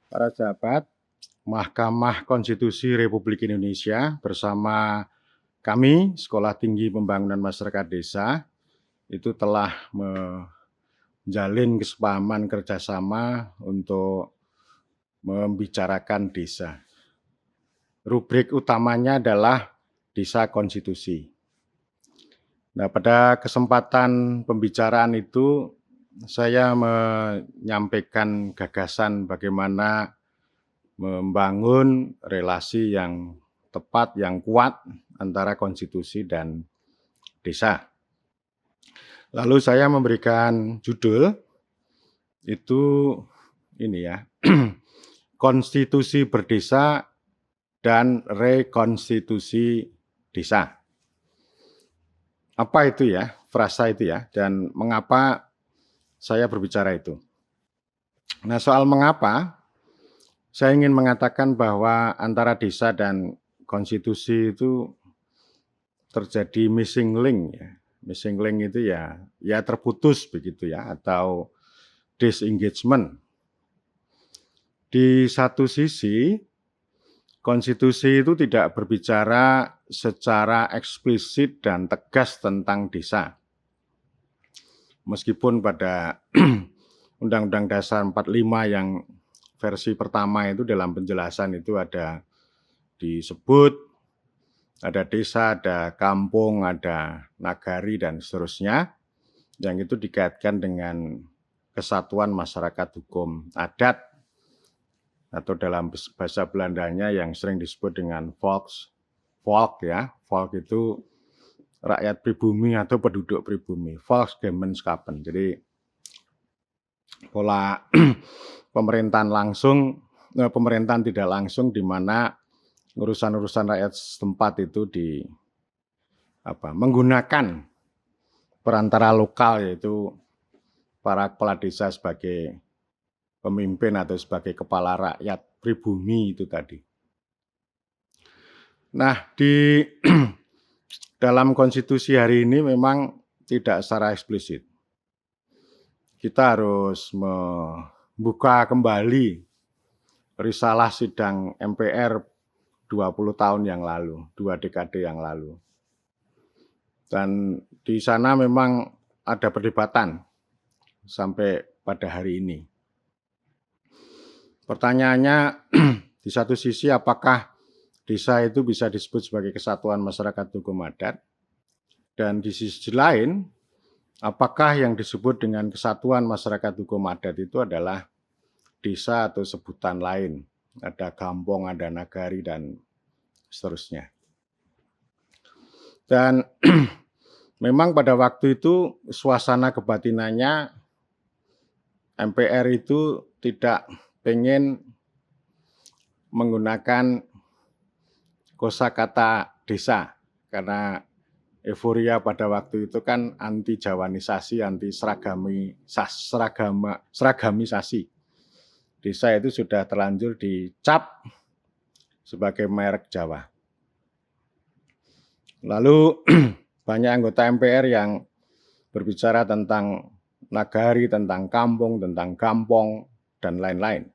Para sahabat, Mahkamah Konstitusi Republik Indonesia bersama kami, Sekolah Tinggi Pembangunan Masyarakat Desa, itu telah menjalin kesepahaman kerjasama untuk membicarakan desa. Rubrik utamanya adalah Desa Konstitusi. Nah, pada kesempatan pembicaraan itu saya menyampaikan gagasan bagaimana membangun relasi yang tepat, yang kuat antara konstitusi dan desa. Lalu saya memberikan judul itu ini ya, Konstitusi Berdesa dan Rekonstitusi Desa. Apa itu ya, frasa itu ya, dan mengapa saya berbicara itu. Nah, soal mengapa, saya ingin mengatakan bahwa antara desa dan konstitusi itu terjadi missing link ya. Missing link itu ya terputus begitu ya, atau disengagement. Di satu sisi, konstitusi itu tidak berbicara secara eksplisit dan tegas tentang desa. Meskipun pada Undang-Undang Dasar 45 yang versi pertama itu dalam penjelasan itu ada disebut, ada desa, ada kampung, ada nagari, dan seterusnya, yang itu dikaitkan dengan kesatuan masyarakat hukum adat, atau dalam bahasa Belandanya yang sering disebut dengan volk ya, volk itu rakyat pribumi atau penduduk pribumi, Volksgemeinschappen. Jadi pola pemerintahan langsung, pemerintahan tidak langsung di mana urusan-urusan rakyat setempat itu menggunakan perantara lokal, yaitu para kepala desa sebagai pemimpin atau sebagai kepala rakyat pribumi itu tadi. Nah, di dalam konstitusi hari ini memang tidak secara eksplisit. Kita harus membuka kembali risalah sidang MPR 20 tahun yang lalu, 2 dekade yang lalu. Dan di sana memang ada perdebatan sampai pada hari ini. Pertanyaannya, di satu sisi apakah desa itu bisa disebut sebagai kesatuan masyarakat hukum adat, dan di sisi lain, apakah yang disebut dengan kesatuan masyarakat hukum adat itu adalah desa atau sebutan lain, ada kampung, ada nagari, dan seterusnya. Dan memang pada waktu itu suasana kebatinannya MPR itu tidak pengen menggunakan kosakata desa, karena euforia pada waktu itu kan anti jawanisasi, anti seragamisasi. Desa itu sudah terlanjur dicap sebagai merek Jawa. Lalu banyak anggota MPR yang berbicara tentang nagari, tentang kampung, tentang gampong, dan lain-lain.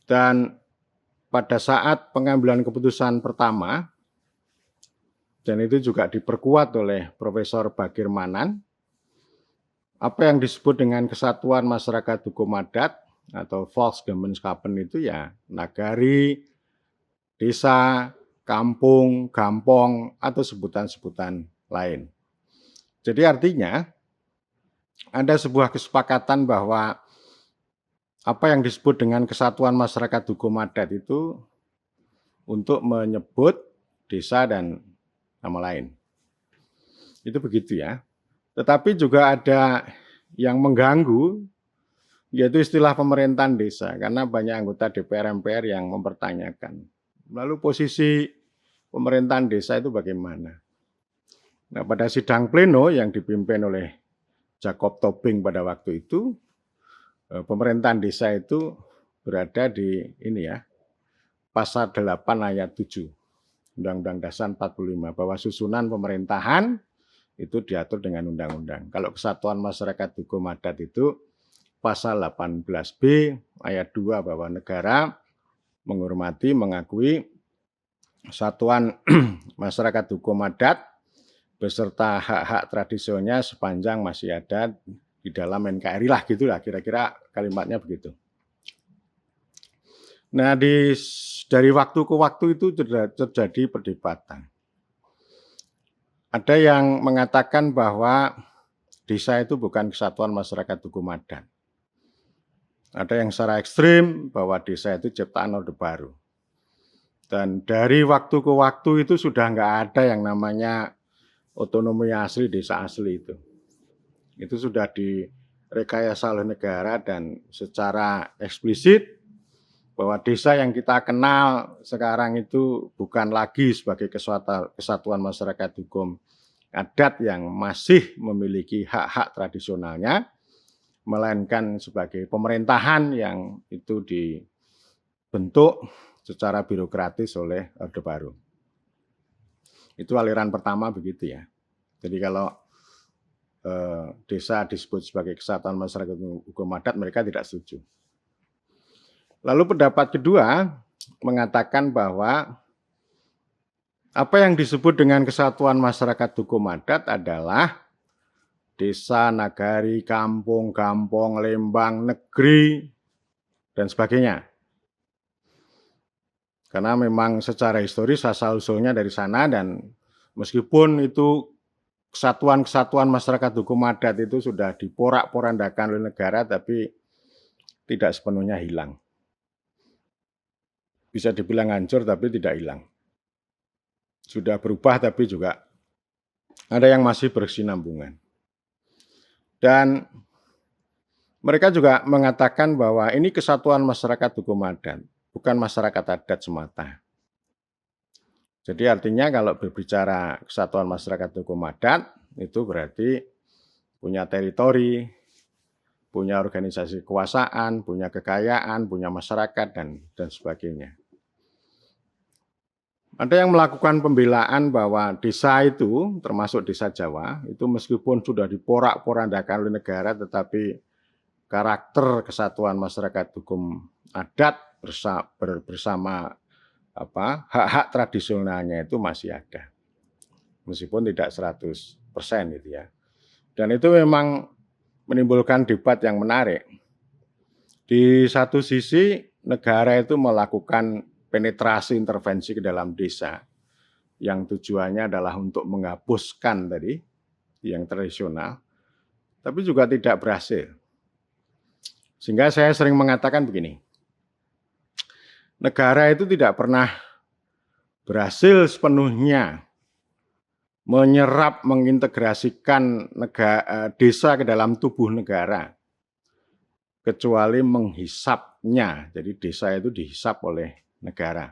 Dan pada saat pengambilan keputusan pertama, dan itu juga diperkuat oleh Profesor Bagir Manan, apa yang disebut dengan kesatuan masyarakat hukum adat atau Volksgemeinschappen itu ya nagari, desa, kampung, gampong, atau sebutan-sebutan lain. Jadi artinya ada sebuah kesepakatan bahwa apa yang disebut dengan kesatuan masyarakat hukum adat itu untuk menyebut desa dan nama lain. Itu begitu ya. Tetapi juga ada yang mengganggu, yaitu istilah pemerintahan desa, karena banyak anggota DPR MPR yang mempertanyakan, lalu posisi pemerintahan desa itu bagaimana? Nah, pada sidang pleno yang dipimpin oleh Jacob Tobing pada waktu itu, pemerintahan desa itu berada di ini ya, pasal 8 ayat 7 Undang-Undang Dasar 45, bahwa susunan pemerintahan itu diatur dengan undang-undang. Kalau kesatuan masyarakat hukum adat itu pasal 18B ayat 2 bahwa negara menghormati, mengakui satuan masyarakat hukum adat beserta hak-hak tradisionalnya sepanjang masih ada di dalam NKRI lah, gitulah kira-kira kalimatnya begitu. Nah, dari waktu ke waktu itu terjadi perdebatan. Ada yang mengatakan bahwa desa itu bukan kesatuan masyarakat hukum adat. Ada yang secara ekstrim bahwa desa itu ciptaan Orde Baru. Dan dari waktu ke waktu itu sudah nggak ada yang namanya otonomi asli, desa asli itu. Itu sudah direkayasa oleh negara dan secara eksplisit bahwa desa yang kita kenal sekarang itu bukan lagi sebagai kesatuan masyarakat hukum adat yang masih memiliki hak-hak tradisionalnya, melainkan sebagai pemerintahan yang itu dibentuk secara birokratis oleh Orde Baru. Itu aliran pertama begitu ya. Jadi kalau desa disebut sebagai kesatuan masyarakat hukum adat, mereka tidak setuju. Lalu pendapat kedua mengatakan bahwa apa yang disebut dengan kesatuan masyarakat hukum adat adalah desa, nagari, kampung, gampong, lembang, negeri, dan sebagainya. Karena memang secara historis asal-usulnya dari sana, dan meskipun itu kesatuan-kesatuan masyarakat hukum adat itu sudah diporak-porandakan oleh negara, tapi tidak sepenuhnya hilang. Bisa dibilang hancur tapi tidak hilang. Sudah berubah tapi juga ada yang masih berkesinambungan. Dan mereka juga mengatakan bahwa ini kesatuan masyarakat hukum adat, bukan masyarakat adat semata. Jadi artinya kalau berbicara kesatuan masyarakat hukum adat, itu berarti punya teritori, punya organisasi kekuasaan, punya kekayaan, punya masyarakat, dan sebagainya. Ada yang melakukan pembelaan bahwa desa itu, termasuk desa Jawa, itu meskipun sudah diporak-porandakan oleh negara, tetapi karakter kesatuan masyarakat hukum adat bersama hak-hak tradisionalnya itu masih ada. Meskipun tidak 100% gitu ya. Dan itu memang menimbulkan debat yang menarik. Di satu sisi negara itu melakukan penetrasi intervensi ke dalam desa yang tujuannya adalah untuk menghapuskan tadi yang tradisional, tapi juga tidak berhasil. Sehingga saya sering mengatakan begini, negara itu tidak pernah berhasil sepenuhnya menyerap, mengintegrasikan desa ke dalam tubuh negara, kecuali menghisapnya. Jadi desa itu dihisap oleh negara.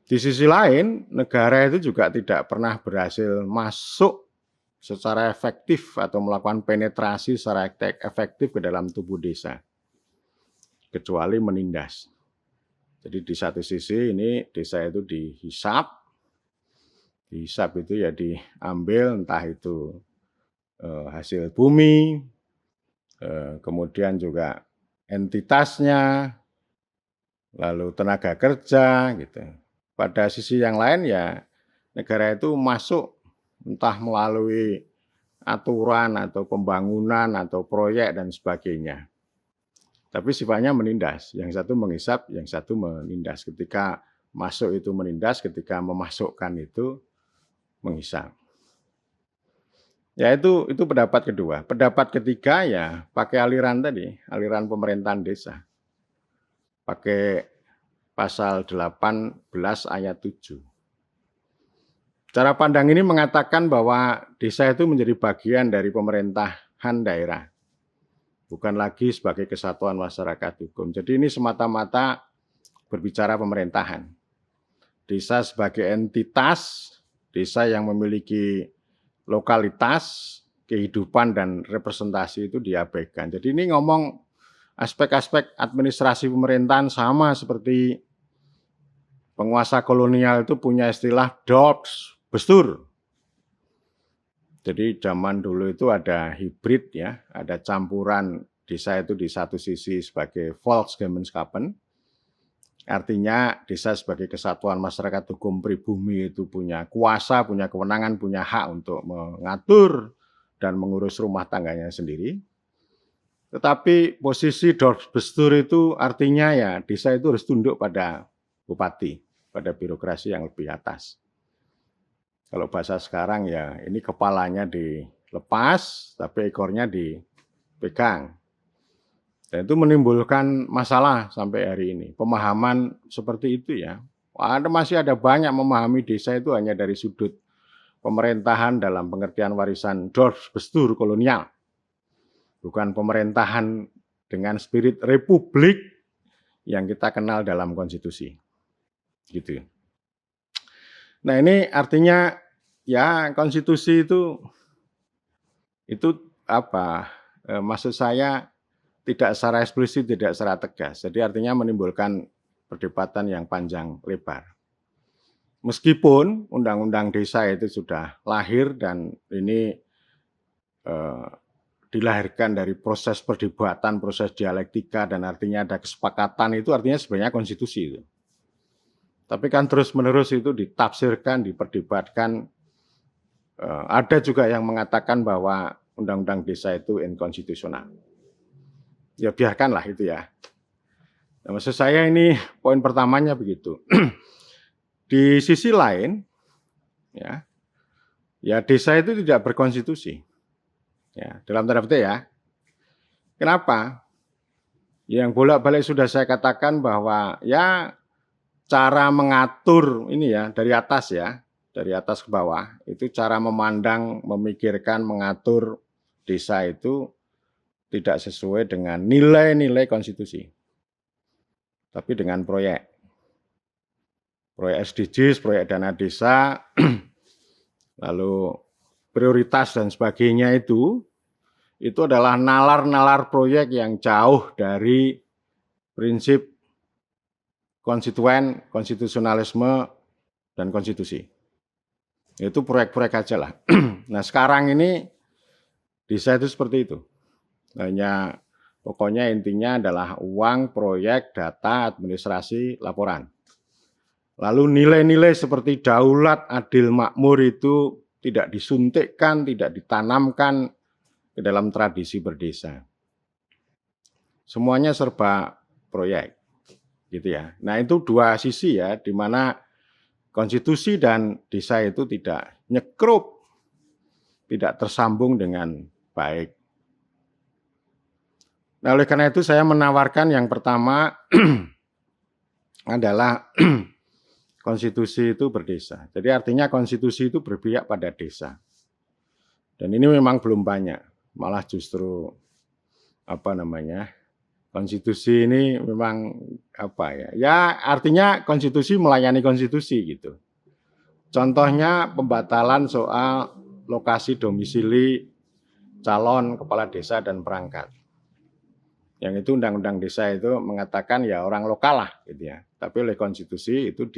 Di sisi lain, negara itu juga tidak pernah berhasil masuk secara efektif atau melakukan penetrasi secara efektif ke dalam tubuh desa, kecuali menindas. Jadi di satu sisi ini desa itu dihisap itu ya diambil entah itu hasil bumi, kemudian juga entitasnya, lalu tenaga kerja gitu. Pada sisi yang lain ya negara itu masuk entah melalui aturan atau pembangunan atau proyek dan sebagainya. Tapi sifatnya menindas, yang satu menghisap, yang satu menindas. Ketika masuk itu menindas, ketika memasukkan itu menghisap. Ya itu pendapat kedua. Pendapat ketiga ya pakai aliran tadi, aliran pemerintahan desa. Pakai pasal 18 ayat 7. Cara pandang ini mengatakan bahwa desa itu menjadi bagian dari pemerintahan daerah, bukan lagi sebagai kesatuan masyarakat hukum. Jadi ini semata-mata berbicara pemerintahan. Desa sebagai entitas, desa yang memiliki lokalitas, kehidupan dan representasi itu diabaikan. Jadi ini ngomong aspek-aspek administrasi pemerintahan sama seperti penguasa kolonial itu punya istilah dorps, bestur. Jadi zaman dulu itu ada hibrid ya, ada campuran desa itu di satu sisi sebagai Volksgemeinschappen, artinya desa sebagai kesatuan masyarakat hukum pribumi itu punya kuasa, punya kewenangan, punya hak untuk mengatur dan mengurus rumah tangganya sendiri. Tetapi posisi Dorpsbestur itu artinya ya desa itu harus tunduk pada bupati, pada birokrasi yang lebih atas. Kalau bahasa sekarang ya ini kepalanya dilepas, tapi ekornya dipegang. Dan itu menimbulkan masalah sampai hari ini. Pemahaman seperti itu ya. Masih ada banyak memahami desa itu hanya dari sudut pemerintahan dalam pengertian warisan Dorpsbestur kolonial. Bukan pemerintahan dengan spirit republik yang kita kenal dalam konstitusi. Gitu. Nah ini artinya ya konstitusi itu apa? Maksud saya tidak secara eksplisit, tidak secara tegas. Jadi artinya menimbulkan perdebatan yang panjang lebar. Meskipun undang-undang desa itu sudah lahir dan ini dilahirkan dari proses perdebatan, proses dialektika dan artinya ada kesepakatan itu artinya sebenarnya konstitusi itu. Tapi kan terus-menerus itu ditafsirkan, diperdebatkan. Ada juga yang mengatakan bahwa undang-undang desa itu inkonstitusional. Ya biarkanlah itu ya. Nah, maksud saya ini poin pertamanya begitu. Di sisi lain, ya desa itu tidak berkonstitusi. Ya, dalam tanda petik ya. Kenapa? Yang bolak-balik sudah saya katakan bahwa ya cara mengatur ini ya dari atas ya, dari atas ke bawah, itu cara memandang, memikirkan, mengatur desa itu tidak sesuai dengan nilai-nilai konstitusi. Tapi dengan proyek SDGs, proyek dana desa, lalu prioritas dan sebagainya itu adalah nalar-nalar proyek yang jauh dari prinsip konstituen, konstitusionalisme, dan konstitusi. Itu proyek-proyek aja lah. Nah sekarang ini desa itu seperti itu. Hanya pokoknya intinya adalah uang, proyek, data, administrasi, laporan. Lalu nilai-nilai seperti daulat, adil, makmur itu tidak disuntikkan, tidak ditanamkan ke dalam tradisi berdesa. Semuanya serba proyek. Gitu ya. Nah itu dua sisi ya, di mana konstitusi dan desa itu tidak nyekrup, tidak tersambung dengan baik. Nah oleh karena itu saya menawarkan yang pertama adalah konstitusi itu berdesa. Jadi artinya konstitusi itu berpihak pada desa. Dan ini memang belum banyak, malah justru konstitusi ini memang ya artinya konstitusi melayani konstitusi gitu. Contohnya pembatalan soal lokasi domisili calon kepala desa dan perangkat. Yang itu undang-undang desa itu mengatakan ya orang lokal lah gitu ya. Tapi oleh konstitusi itu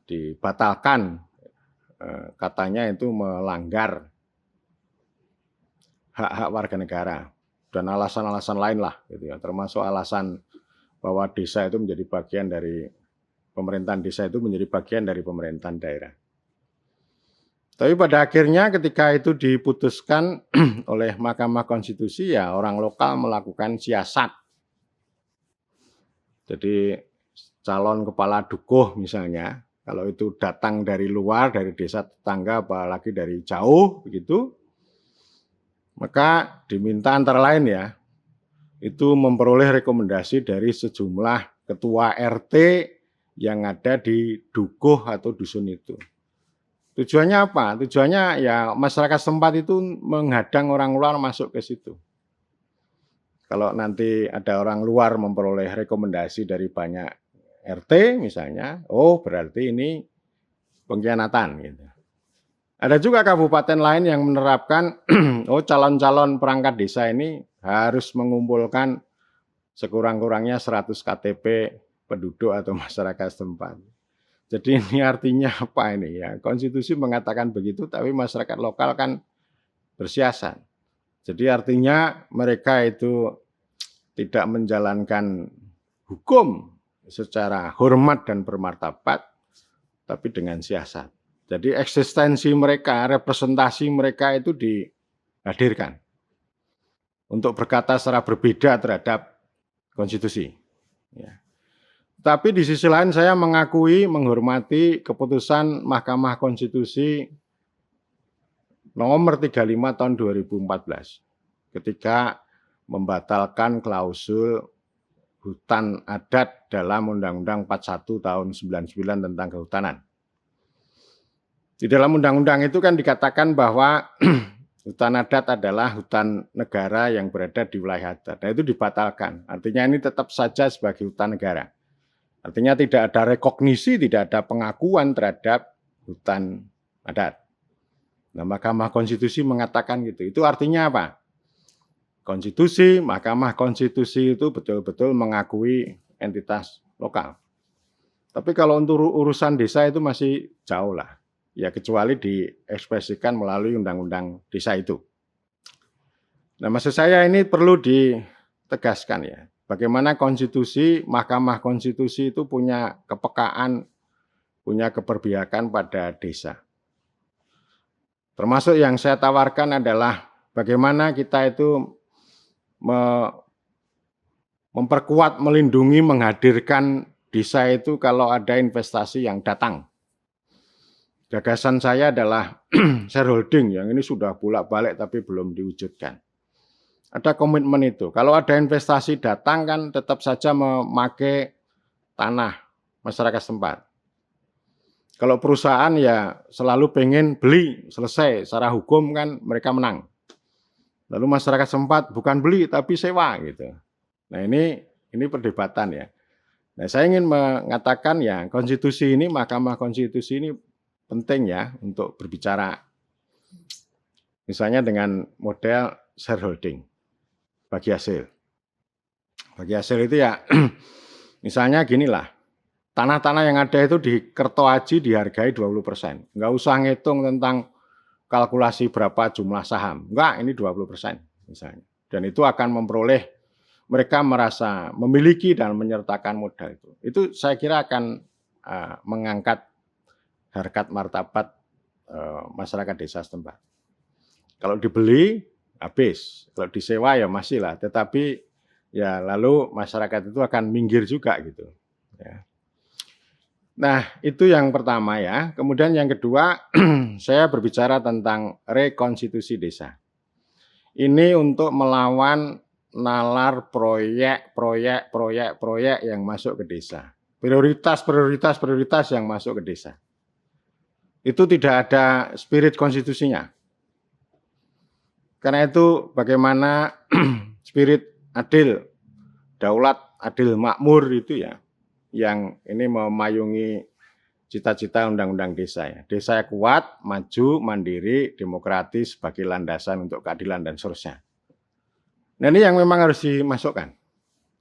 dibatalkan, katanya itu melanggar hak-hak warga negara. Dan alasan-alasan lain lah, gitu ya. Termasuk alasan bahwa desa itu menjadi bagian dari pemerintahan desa itu menjadi bagian dari pemerintahan daerah. Tapi pada akhirnya ketika itu diputuskan oleh Mahkamah Konstitusi ya orang lokal melakukan siasat. Jadi calon kepala dukuh misalnya, kalau itu datang dari luar, dari desa tetangga, apalagi dari jauh begitu, maka diminta antara lain ya, itu memperoleh rekomendasi dari sejumlah ketua RT yang ada di dukuh atau dusun itu. Tujuannya apa? Tujuannya ya masyarakat setempat itu menghadang orang luar masuk ke situ. Kalau nanti ada orang luar memperoleh rekomendasi dari banyak RT misalnya, oh berarti ini pengkhianatan gitu. Ada juga kabupaten lain yang menerapkan, oh calon-calon perangkat desa ini harus mengumpulkan sekurang-kurangnya 100 KTP penduduk atau masyarakat setempat. Jadi ini artinya apa ini ya? Konstitusi mengatakan begitu, tapi masyarakat lokal kan bersiasat. Jadi artinya mereka itu tidak menjalankan hukum secara hormat dan bermartabat, tapi dengan siasat. Jadi eksistensi mereka, representasi mereka itu dihadirkan untuk berkata secara berbeda terhadap konstitusi. Ya. Tapi di sisi lain saya mengakui, menghormati keputusan Mahkamah Konstitusi nomor 35 tahun 2014 ketika membatalkan klausul hutan adat dalam Undang-Undang 41 tahun 99 tentang kehutanan. Di dalam undang-undang itu kan dikatakan bahwa hutan adat adalah hutan negara yang berada di wilayah adat. Nah, itu dibatalkan. Artinya ini tetap saja sebagai hutan negara. Artinya tidak ada rekognisi, tidak ada pengakuan terhadap hutan adat. Nah, Mahkamah Konstitusi mengatakan gitu. Itu artinya apa? Konstitusi, Mahkamah Konstitusi itu betul-betul mengakui entitas lokal. Tapi kalau untuk urusan desa itu masih jauh lah. Ya kecuali diekspresikan melalui undang-undang desa itu. Nah, maksud saya ini perlu ditegaskan ya. Bagaimana konstitusi, Mahkamah Konstitusi itu punya kepekaan, punya keberpihakan pada desa. Termasuk yang saya tawarkan adalah bagaimana kita itu memperkuat, melindungi, menghadirkan desa itu kalau ada investasi yang datang. Gagasan saya adalah shareholding yang ini sudah bolak-balik tapi belum diwujudkan. Ada komitmen itu. Kalau ada investasi datang kan tetap saja memakai tanah masyarakat setempat. Kalau perusahaan ya selalu pengen beli, selesai. Secara hukum kan mereka menang. Lalu masyarakat setempat bukan beli tapi sewa gitu. Nah ini perdebatan ya. Nah saya ingin mengatakan ya konstitusi ini, Mahkamah Konstitusi ini penting ya untuk berbicara. Misalnya dengan model shareholding. Bagi hasil. Bagi hasil itu ya, misalnya ginilah, tanah-tanah yang ada itu di Kertoaji dihargai 20%. Nggak usah ngitung tentang kalkulasi berapa jumlah saham. Enggak, ini 20% misalnya. Dan itu akan memperoleh, mereka merasa memiliki dan menyertakan modal itu. Itu saya kira akan mengangkat harkat martabat masyarakat desa setempat. Kalau dibeli, habis. Kalau disewa ya masih lah, tetapi ya lalu masyarakat itu akan minggir juga gitu. Ya. Nah itu yang pertama ya. Kemudian yang kedua saya berbicara tentang rekonstitusi desa. Ini untuk melawan nalar proyek yang masuk ke desa. Prioritas yang masuk ke desa. Itu tidak ada spirit konstitusinya. Karena itu bagaimana spirit adil, daulat, adil, makmur itu ya, yang ini memayungi cita-cita undang-undang desa ya. Desa kuat, maju, mandiri, demokratis sebagai landasan untuk keadilan dan seterusnya. Nah ini yang memang harus dimasukkan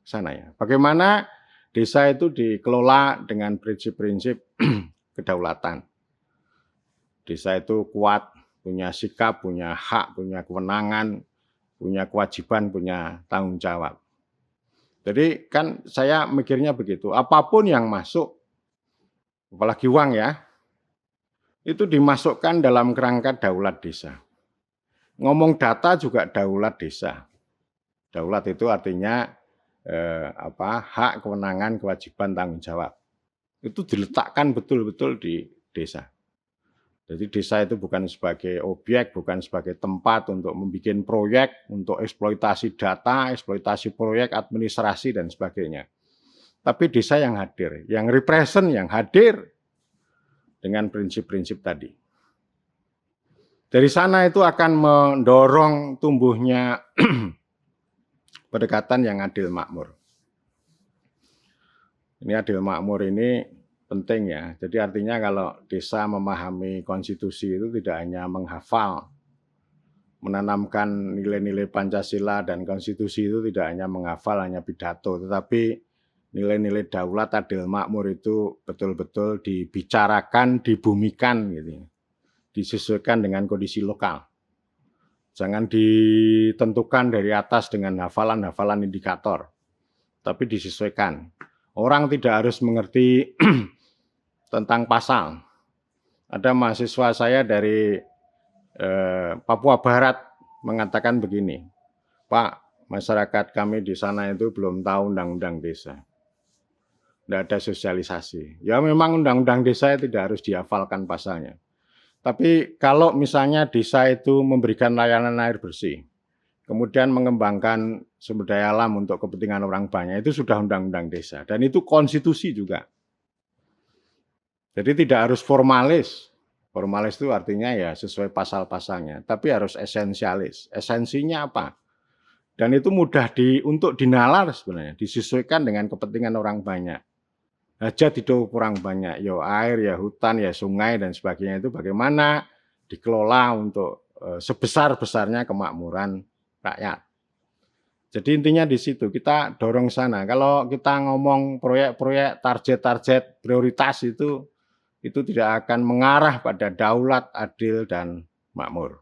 ke sana ya. Bagaimana desa itu dikelola dengan prinsip-prinsip kedaulatan. Desa itu kuat, punya sikap, punya hak, punya kewenangan, punya kewajiban, punya tanggung jawab. Jadi kan saya mikirnya begitu, apapun yang masuk, apalagi uang ya, itu dimasukkan dalam kerangka daulat desa. Ngomong data juga daulat desa. Daulat itu artinya hak, kewenangan, kewajiban, tanggung jawab. Itu diletakkan betul-betul di desa. Jadi desa itu bukan sebagai objek, bukan sebagai tempat untuk membuat proyek, untuk eksploitasi data, eksploitasi proyek, administrasi, dan sebagainya. Tapi desa yang hadir, yang represent, yang hadir dengan prinsip-prinsip tadi. Dari sana itu akan mendorong tumbuhnya pendekatan yang adil makmur. Ini adil makmur ini penting ya. Jadi artinya kalau desa memahami konstitusi itu tidak hanya menghafal, menanamkan nilai-nilai Pancasila dan konstitusi itu tidak hanya menghafal, hanya pidato, tetapi nilai-nilai daulat, adil, makmur itu betul-betul dibicarakan, dibumikan gitu. Disesuaikan dengan kondisi lokal. Jangan ditentukan dari atas dengan hafalan-hafalan indikator, tapi disesuaikan. Orang tidak harus mengerti tentang pasal. Ada mahasiswa saya dari Papua Barat mengatakan begini, Pak, masyarakat kami di sana itu belum tahu undang-undang desa. Tidak ada sosialisasi. Ya memang undang-undang desa tidak harus dihafalkan pasalnya. Tapi kalau misalnya desa itu memberikan layanan air bersih, kemudian mengembangkan sumber daya alam untuk kepentingan orang banyak, itu sudah undang-undang desa. Dan itu konstitusi juga. Jadi tidak harus formalis. Formalis itu artinya ya sesuai pasal-pasalnya, tapi harus esensialis. Esensinya apa? Dan itu mudah untuk dinalar sebenarnya, disesuaikan dengan kepentingan orang banyak. Hajat hidup kurang banyak, ya air, ya hutan, ya sungai, dan sebagainya itu bagaimana dikelola untuk sebesar-besarnya kemakmuran rakyat. Jadi intinya di situ, kita dorong sana. Kalau kita ngomong proyek-proyek, target-target, prioritas itu tidak akan mengarah pada daulat, adil, dan makmur.